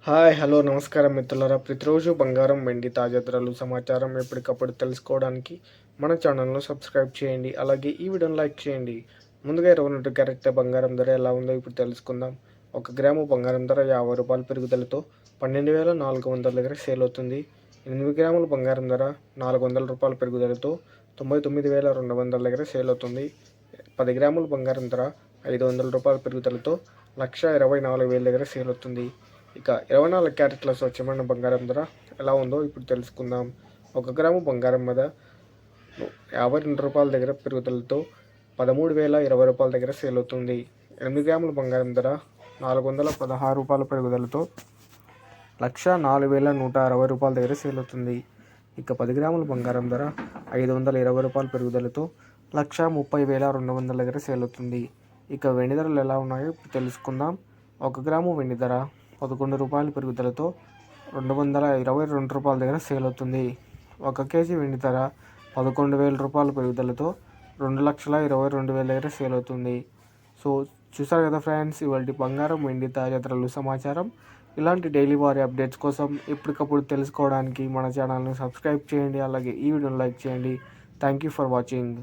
Hi hello నమస్కారం మిత్రులారా. ప్రతిరోజు బంగారం వెండి తాజా ధరలు సమాచారం ఎప్పటికప్పుడు తెలుసుకోవడానికి మన ఛానల్ను సబ్స్క్రైబ్ చేయండి. అలాగే ఈ వీడియోని లైక్ చేయండి. ముందుగా 22 క్యారెట్ బంగారం ధర ఎలా ఉందో ఇప్పుడు తెలుసుకుందాం. 1 గ్రాము బంగారం ధర 50 రూపాయల పెరుగుదలతో 12,400 దగ్గర సేల్ అవుతుంది. 8 గ్రాముల బంగారం ధర 400 రూపాయల పెరుగుదలతో 99,200 దగ్గర సేల్ అవుతుంది. 10 గ్రాముల బంగారం ధర 500 రూపాయల పెరుగుదలతో 1,24,000 దగ్గర సేల్ అవుతుంది. ఇక 24 క్యారెట్ల స్వచ్ఛమైన బంగారం ధర ఎలా ఉందో ఇప్పుడు తెలుసుకుందాం. 1 గ్రాము బంగారం మీద 52 రూపాయల దగ్గర పెరుగుదలతో 13,020 రూపాయల దగ్గర సేల్ అవుతుంది. 8 గ్రాముల బంగారం ధర 416 రూపాయల పెరుగుదలతో 1,04,160 రూపాయల దగ్గర సేల్ అవుతుంది. ఇక 10 గ్రాముల బంగారం ధర 520 రూపాయల పెరుగుదలతో 1,30,200 దగ్గర సేల్ అవుతుంది. ఇక వెండి ధరలు ఎలా ఉన్నాయో ఇప్పుడు తెలుసుకుందాం. 1 గ్రాము వెండి ధర 11 రూపాయల పెరుగుదలతో 222 రూపాయల దగ్గర సేల్ అవుతుంది. 1 కేజీ వెండి ధర 11,000 రూపాయల పెరుగుదలతో 2,22,000 దగ్గర సేల్ అవుతుంది. సో చూసారు కదా ఫ్రెండ్స్, ఇవాళ బంగారం వెండి తాజా ధరలు సమాచారం. ఇలాంటి డైలీ వారి అప్డేట్స్ కోసం ఎప్పటికప్పుడు తెలుసుకోవడానికి మన ఛానల్ని సబ్స్క్రైబ్ చేయండి. అలాగే ఈ వీడియోని లైక్ చేయండి. Thank you for watching.